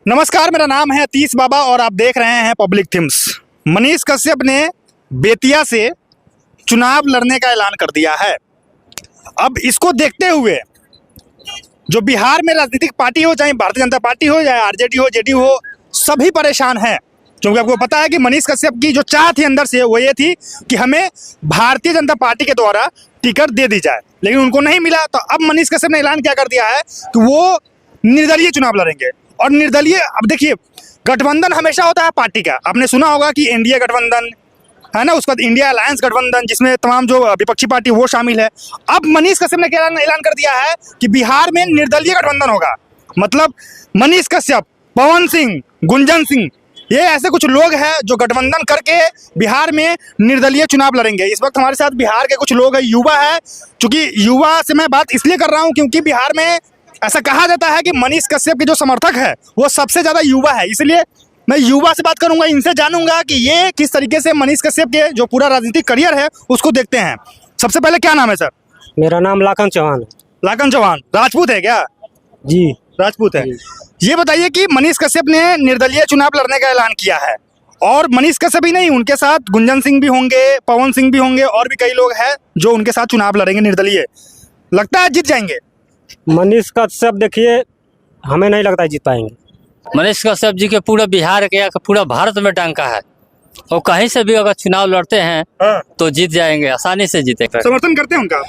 नमस्कार, मेरा नाम है अतीश बाबा और आप देख रहे हैं पब्लिक थिम्स। मनीष कश्यप ने बेतिया से चुनाव लड़ने का ऐलान कर दिया है। अब इसको देखते हुए जो बिहार में राजनीतिक पार्टी हो, चाहे भारतीय जनता पार्टी हो, चाहे आरजेडी हो, जेडीयू हो, सभी परेशान हैं। क्योंकि आपको पता है कि मनीष कश्यप की जो चाह थी अंदर से वो ये थी कि हमें भारतीय जनता पार्टी के द्वारा टिकट दे दी जाए, लेकिन उनको नहीं मिला। तो अब मनीष कश्यप ने ऐलान क्या कर दिया है कि वो निर्दलीय चुनाव लड़ेंगे। और निर्दलीय, अब देखिए, गठबंधन हमेशा होता है पार्टी का। आपने सुना होगा कि एनडीए गठबंधन है ना, उसके बाद इंडिया अलायंस गठबंधन, जिसमें तमाम जो विपक्षी पार्टी वो शामिल है। अब मनीष कश्यप ने क्या ऐलान कर दिया है कि बिहार में निर्दलीय गठबंधन होगा। मतलब मनीष कश्यप, पवन सिंह, गुंजन सिंह, ये ऐसे कुछ लोग हैं जो गठबंधन करके बिहार में निर्दलीय चुनाव लड़ेंगे। इस वक्त हमारे साथ बिहार के कुछ लोग हैं, युवा है। चूंकि युवा से मैं बात इसलिए कर रहा हूँ क्योंकि बिहार में ऐसा कहा जाता है कि मनीष कश्यप के जो समर्थक है वो सबसे ज्यादा युवा है। इसलिए मैं युवा से बात करूंगा, इनसे जानूंगा कि ये किस तरीके से मनीष कश्यप के जो पूरा राजनीतिक करियर है उसको देखते हैं। सबसे पहले क्या नाम है सर? मेरा नाम लाखन चौहान है। लाखन चौहान राजपूत है क्या? जी राजपूत है। ये बताइए कि मनीष कश्यप ने निर्दलीय चुनाव लड़ने का ऐलान किया है, और मनीष कश्यप ही नहीं, उनके साथ गुंजन सिंह भी होंगे, पवन सिंह भी होंगे, और भी कई लोग हैं जो उनके साथ चुनाव लड़ेंगे निर्दलीय। लगता है जीत जाएंगे? मनीष कश्यप देखिए, हमें नहीं लगता है जीत पाएंगे। मनीष कश्यप जी के पूरे बिहार के या पूरा भारत में डंका है। और कहीं से भी अगर चुनाव लड़ते हैं तो जीत जाएंगे, आसानी से जीतेंगे। समर्थन करते हैं उनका?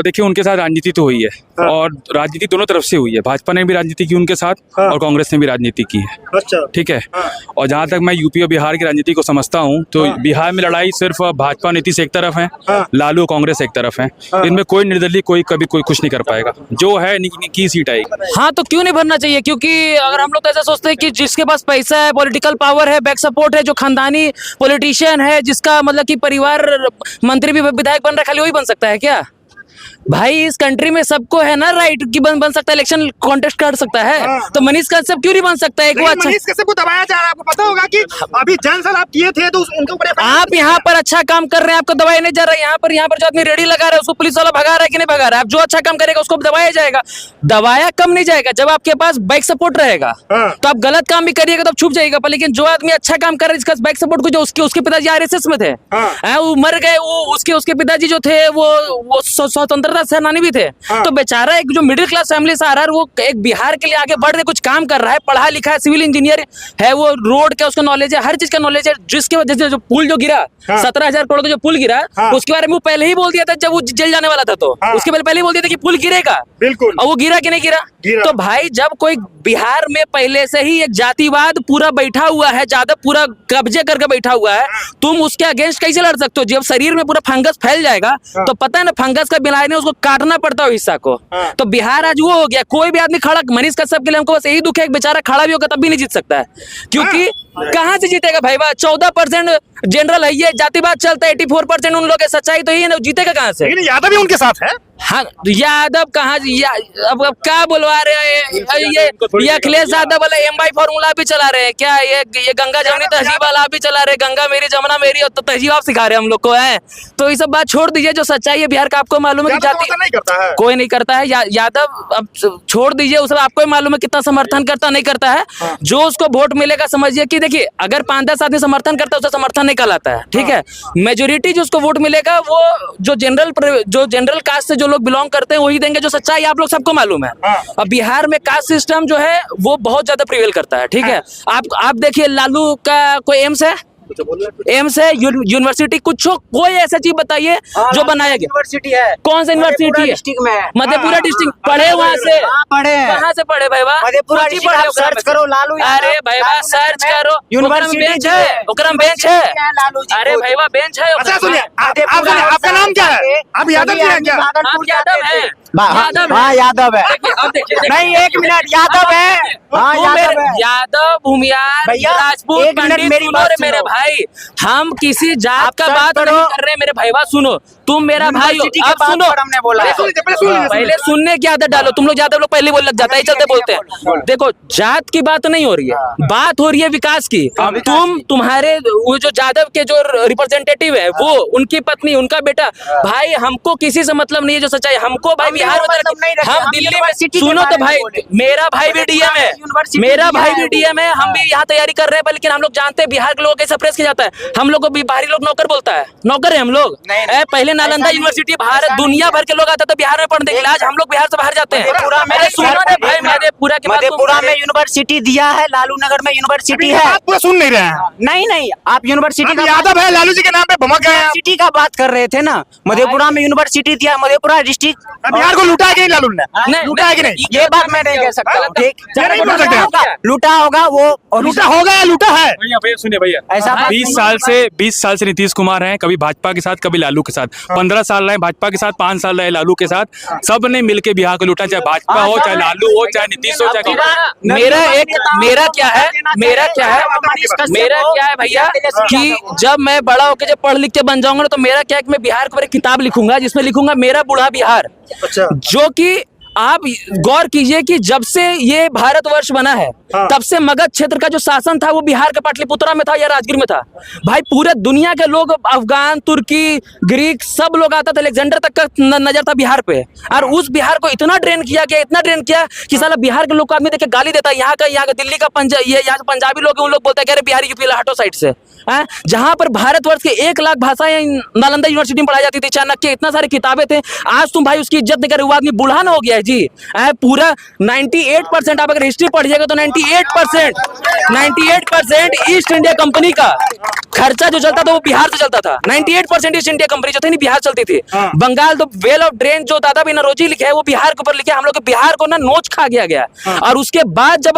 देखिए, उनके साथ राजनीति तो हुई है और राजनीति दोनों तरफ से हुई है। भाजपा ने भी राजनीति की उनके साथ और कांग्रेस ने भी राजनीति की है। अच्छा, ठीक है। और जहाँ तक मैं यूपी और बिहार की राजनीति को समझता हूँ तो बिहार में लड़ाई सिर्फ भाजपा नीतीश एक तरफ है, लालू कांग्रेस एक तरफ है। इनमें कोई निर्दलीय कोई कुछ नहीं कर पाएगा। जो है की सीट आएगी। हाँ, तो क्यों नहीं भरना चाहिए? क्योंकि अगर हम लोग तो ऐसा सोचते हैं कि जिसके पास पैसा है, पॉलिटिकल पावर है, बैक सपोर्ट है, जो खानदानी पॉलिटिशियन है, जिसका मतलब कि परिवार मंत्री भी विधायक बन रहा है, खाली वही बन सकता है क्या? भाई, इस कंट्री में सबको है ना राइट कि बन सकता है, इलेक्शन कॉन्टेस्ट कर सकता है। तो मनीष कश्यप क्यों नहीं बन सकता है? मनीष कश्यप को दबाया जा रहा है। आपको पता होगा कि अभी जनसल आप किए थे तो उनके ऊपर आप यहाँ पर अच्छा काम कर रहे हैं, आपको दबाया नहीं जा रहा है। यहाँ पर जो आदमी रेडी लगा रहा है उसको पुलिस वाला भगा रहा है कि नहीं भगा रहा है? आप जो अच्छा काम करेगा उसको दबाया जाएगा। दबाया कम नहीं जाएगा। जब आपके पास बैक सपोर्ट रहेगा तो आप गलत काम भी करिएगा तो छुप जाएगा। पर लेकिन जो आदमी अच्छा काम कर रहा है, जिसका बैक सपोर्ट को, जो उसके पिताजी आरएसएस में थे, वो मर गए, वो उसके पिताजी जो थे वो स्वतंत्रता सेनानी भी थे। तो बेचारा एक जो मिडिल क्लास फैमिली से आ रहा है, वो एक बिहार के लिए आगे बढ़ के कुछ काम कर रहा है, पढ़ा लिखा है, सिविल इंजीनियर है, वो रोड का उसका नॉलेज है, हर चीज का नॉलेज है। जिसके वजह से जो पुल जो गिरा, 17,000 करोड़ का जो पुल गिरा, उसके बारे में वो पहले ही बोल दिया था जब वो जेल जाने वाला था। तो उसके पहले ही बोल दिया था कि पुल गिरेगा। बिल्कुल। और वो गिरा कि नहीं गिरा? तो भाई, जब कोई बिहार में पहले से ही एक जातिवाद पूरा बैठा हुआ है, ज्यादा पूरा कब्जे करके बैठा हुआ है, तुम उसके अगेंस्ट कैसे लड़ सकते हो? जब शरीर में पूरा फंगस फैल जाएगा तो पता है ना, फंगस का बिलाई नहीं, उसको काटना पड़ता है हिस्सा को। तो बिहार आज वो हो गया, कोई भी आदमी खड़ा, मनीष कश्यप के लिए हमको बस यही दुख है, एक बेचारा खड़ा भी होगा तब भी नहीं जीत सकता है। क्योंकि कहां से जीतेगा भाई? 14% जनरल है, ये जातिवाद चलता है, 84% उन लोग है। सच्चाई तो ये ना, जीतेगा कहां से? लेकिन यादव भी उनके साथ है। हाँ, यादव कहाँ? अब क्या बुलवा रहे हैं? ये अखिलेश यादव वाला एमवाई फॉर्मूला भी चला रहे हैं क्या? ये गंगा जमुनी तहजीब वाला भी चला रहे, गंगा मेरी जमुना मेरी, और तो तहजीब आप सिखा रहे हैं हम लोग को है। तो ये सब बात छोड़ दीजिए। जो सच्चाई है बिहार का आपको मालूम है कि जाति नहीं करता है, कोई नहीं करता है। यादव अब छोड़ दीजिए, उस आपको मालूम है कितना समर्थन करता नहीं करता है। जो उसको वोट मिलेगा, समझिए कि देखिए, अगर 5-10 आदमी समर्थन करता है उसे समर्थन नहीं कहलाता है, ठीक है। मेजोरिटी जो उसको वोट मिलेगा वो जो जनरल कास्ट से जो लोग बिलोंग करते हैं वही देंगे। जो सच्चाई आप लोग सबको मालूम है। अब बिहार में कास्ट सिस्टम जो है वो बहुत ज्यादा प्रिवेल करता है, ठीक है। आप देखिए, लालू का कोई एम्स है, एम्स है, यूनिवर्सिटी, कुछ कोई ऐसा चीज बताइए जो बनाया गया। यूनिवर्सिटी है। कौन सा यूनिवर्सिटी है? डिस्ट्रिक्ट में, मधेपुरा डिस्ट्रिक्ट। पढ़े वहाँ से? पढ़े हैं। कहाँ से पढ़े भाई? मधेपुरा डिस्ट्रिक्ट, सर्च करो लालू। अरे भाई, सर्च करो, यूनिवर्सिटी है, ओकरम बेंच है। अरे भाई, बेंच है। अच्छा सुनिए, आपका नाम क्या है? आप यादव जी हैं क्या? आप यादव है? हाँ, यादव है। नहीं, 1 मिनट, यादव है। हाँ, यादव, भूमियार, राजपूत, पंडित, सुनो रे मेरे भाई, हम किसी जात का बात नहीं कर रहे मेरे भाई। बात सुनो, तुम मेरा भाई हो। अब सुनो, हमने बोला पहले सुनने की आदत डालो। तुम लोग ज्यादा लोग पहले बोल लग जाता है, चलते बोलते हैं। देखो, जात की बात नहीं हो रही है, बात हो रही है विकास की। तुम्हारे वो जो यादव के जो रिप्रेजेंटेटिव है, वो उनकी पत्नी, उनका बेटा, भाई हमको किसी से मतलब नहीं है। जो सच्चाई, हमको भाई बिहार में मतलब नहीं रखे। हम हम दिल्ली में यूनिवर्सिटी के सुनो तो बारे में भाई, बोले। मेरा भाई भी डीएम है, यूनिवर्सिटी मेरा दिया भाई है भी वो। डीएम है, हम भी यहाँ तैयारी कर रहे हैं, लेकिन हम लोग जानते हैं बिहार के लोगों को कैसे प्रेस किया जाता है। हम लोग को भी बाहरी लोग नौकर बोलता है, नौकर है हम लोग। पहले नालंदा यूनिवर्सिटी भारत दुनिया भर के लोग आते थे बिहार में पढ़ने के लिए, आज हम लोग बिहार से बाहर जाते हैं। मधेपुरा में अरे सुनो ना भाई, मधेपुरा की बात तो- मधेपुरा में यूनिवर्सिटी दिया है, लालू नगर में यूनिवर्सिटी है। आप पूरा सुन नहीं रहे हैं। नहीं आप यूनिवर्सिटी अब का यादव है, लालू जी के नाम पे भमक गए हैं आप। यूनिवर्सिटी का बात कर रहे थे ना। मधेपुरा में यूनिवर्सिटी दिया है, मधेपुरा डिस्ट्रिक्ट। अब बिहार को लूटा है कि नहीं लालू ने? नहीं, लूटा है कि नहीं? ये बात मैं नहीं कह सकता हूँ, ठीक। ये नहीं बोल सकते आप। लूटा होगा वो, और लूटा होगा या लूटा है? भैया सुनिए भैया, ऐसा बात 20 साल से नीतीश कुमार हैं, कभी भाजपा के साथ कभी लालू के साथ। 15 साल रहे भाजपा के साथ, 5 साल रहे लालू के साथ। सब ने मिलकर बिहार को लूटा, चाहे भाजपा हो, चाहे लालू हो, चाहे नीतीश हो, चाहे मेरा क्या है भैया कि जब मैं बड़ा होकर जब पढ़ लिख के बन जाऊंगा ना, तो मेरा क्या है कि मैं बिहार के ऊपर एक किताब लिखूंगा, जिसमें लिखूंगा मेरा बूढ़ा बिहार। अच्छा। जो कि आप गौर कीजिए कि जब से ये भारतवर्ष बना है, तब से मगध क्षेत्र का जो शासन था वो बिहार के पाटलिपुत्रा में था या राजगीर में था। भाई पूरे दुनिया के लोग, अफगान, तुर्की, ग्रीक, सब लोग आता था, अलेक्जेंडर तक का नजर था बिहार पे। और उस बिहार को इतना ट्रेन किया गया, इतना ट्रेन किया कि साला बिहार के लोग को आदमी देख के गाली देता है। यहाँ का दिल्ली का यहाँ पंजाबी लोग, उन लोग बोलते हैं कि अरे बिहारी यूपी हटो साइड से। जहां पर भारतवर्ष के 1 लाख भाषाएं नालंदा यूनिवर्सिटी में पढ़ाई जाती थी, चाणक्य, इतना सारी किताबें थे। आज तुम भाई उसकी इज्जत नहीं कर रहे, वो आदमी बूढ़ा ना हो गया है जी। पूरा 98% आप अगर हिस्ट्री पढ़िएगा तो 98% ईस्ट इंडिया कंपनी का खर्चा जो चलता था वो बिहार से चलता था। 98% ईस्ट इंडिया कंपनी जो थी नहीं बिहार चलती थी। बंगाल तो वेल ऑफ ड्रेन जो दादा भी नरोजी लिखे है वो बिहार के ऊपर लिखे। हम लोग के बिहार को ना नोच खा गया। और उसके बाद जब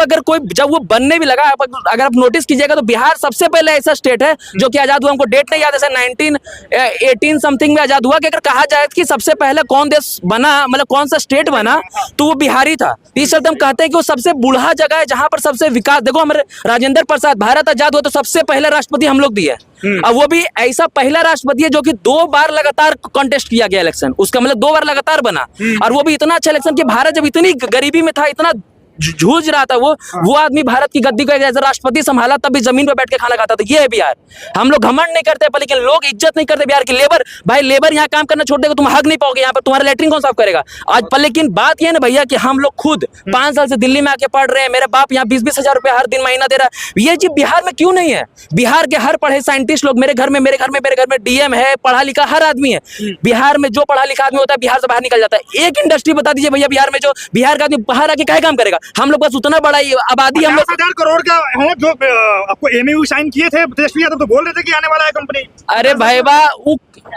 वो बनने भी लगा, अगर आप नोटिस कीजिएगा तो बिहार सबसे पहले ऐसा स्टेट है जो कि आजाद हुआ। हमको डेट नहीं याद है, 1918 समथिंग में आजाद हुआ। कि अगर कहा जाए कि सबसे पहले कौन देश बना, मतलब कौन सा स्टेट बना, तो वो बिहारी था। इस चलते हम कहते हैं कि वो सबसे बूढ़ा जगह है जहां पर सबसे विकास। देखो हमारे राजेंद्र प्रसाद, भारत आजाद हुआ तो सबसे पहले राष्ट्रपति हम लोग दिए। अब वो भी ऐसा पहला राष्ट्रपति है जो कि 2 बार लगातार कॉन्टेस्ट किया गया इलेक्शन, उसका मतलब 2 बार लगातार बना। और वो भी इतना अच्छा इलेक्शन कि भारत जब इतनी गरीबी में था, इतना जूझ रहा था, वो आदमी भारत की गद्दी को एज राष्ट्रपति संभाला, तब भी जमीन पर बैठ के खाना खाता था। ये है बिहार। हम लोग घमंड नहीं करते, लेकिन लोग इज्जत नहीं करते बिहार की। लेबर भाई, लेबर यहाँ काम करना छोड़ देगा, तुम हक नहीं पाओगे यहाँ पर, तुम्हारा लेटरिन कौन साफ करेगा आज पर। लेकिन बात यह है ना भैया कि हम लोग खुद 5 साल से दिल्ली में आके पढ़ रहे हैं। मेरे बाप यहाँ 20-20 हजार रुपए हर दिन महीना दे रहा है। ये चीज बिहार में क्यों नहीं है? बिहार के हर पढ़े साइंटिस्ट लोग मेरे घर में डीएम है, पढ़ा लिखा हर आदमी है। बिहार में जो पढ़ा लिखा आदमी होता है बिहार से बाहर निकल जाता है। एक इंडस्ट्री बता दीजिए भैया बिहार में जो बिहार का आदमी बाहर आके क्या काम करेगा? हम लोग बस उतना बड़ा आबादी, हम लोग 50,000 करोड़ का है जो आपको एमयू साइन किए थे तेजस्वी यादव, तो बोल रहे थे कि आने वाला है कंपनी। अरे भाई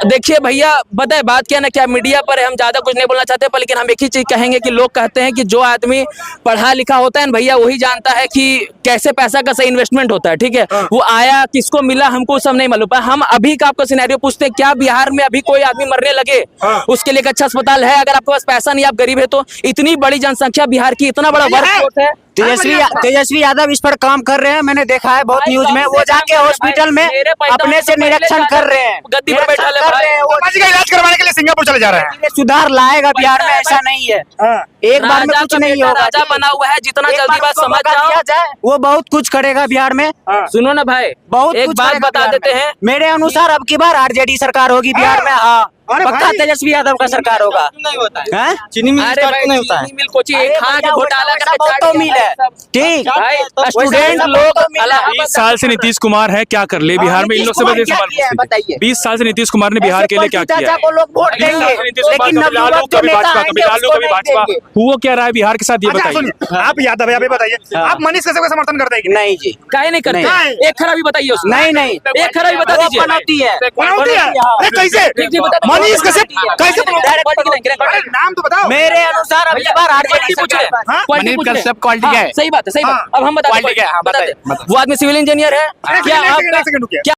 देखिए भैया, बताए बात क्या ना क्या, मीडिया पर है, हम ज्यादा कुछ नहीं बोलना चाहते, पर लेकिन हम एक ही चीज कहेंगे कि लोग कहते हैं कि जो आदमी पढ़ा लिखा होता है ना भैया, वही जानता है कि कैसे पैसा का सही इन्वेस्टमेंट होता है। ठीक है, वो आया, किसको मिला, हमको सब नहीं मालूम। हम अभी का आपको सिनेरियो पूछते हैं, क्या बिहार में अभी कोई आदमी मरने लगे उसके लिए एक अच्छा अस्पताल है? अगर आपके पास पैसा नहीं, आप गरीब है, तो इतनी बड़ी जनसंख्या बिहार की, इतना बड़ा वर्कफोर्स है। तेजस्वी यादव इस पर काम कर रहे हैं, मैंने देखा है बहुत न्यूज में। वो जाके हॉस्पिटल में अपने से निरीक्षण कर रहे हैं, गद्दी पर बैठा मामा जी का इलाज करवाने के लिए सिंगापुर चले जा रहे हैं। सुधार लाएगा बिहार में, ऐसा नहीं है। एक बार में कुछ नहीं होगा। राजा बना हुआ है, जितना जल्दी बात समझ जाओ, वो बहुत कुछ करेगा बिहार में। सुनो ना भाई, बहुत एक कुछ बात करेगा बता बिहार देते में। हैं, मेरे अनुसार अब की बार आरजेडी सरकार होगी बिहार में। हाँ, अरे पक्का भाई, तेजस्वी यादव का सरकार होगा। चीनी मिल अरे भाई, नहीं होता है। चीनी मिल कोची खा के घोटाला करके बहुत तो मिल है, ठीक। भाई स्टूडेंट लोग 20 साल से नीतीश कुमार है, क्या कर ले बिहार में? इन लोग से वजह से बताइए। 20 साल से नीतीश कुमार ने बिहार के लिए क्या किया है? को लोग वोट देंगे, लेकिन लालू कभी भाजपा, कभी लालू कभी भाजपा, हुआ क्या रहा है बिहार के साथ, ये अच्छा, बताइए। सुनिए, आप यादव है, आप ये बताइए, आप मनीष कश्यप का समर्थन करते हैं कि नहीं जी, काहे नहीं करते? नहीं। एक खराबी बताइए उसको। नहीं एक खराबी बता वो दीजिए। पनौती है। बनौती है? अरे कैसे? जी, बता दीजिए। मनीष कश्यप कैसे? डायरेक्ट अरे नाम तो बताओ। मेरे अनुसार अब की बार आरजेडी पूछ रहे सरकार। हैं, क्वालिटी पूछ रहे हैं। क्वालिटी है। सही बात है, सही बात। अब हम बताते हैं, क्वालिटी है, हाँ, बताते हैं। बताइए। वो आदमी सिविल इंजीनियर है, अरे क्या एक आपका सेकंड रुकिए। क्या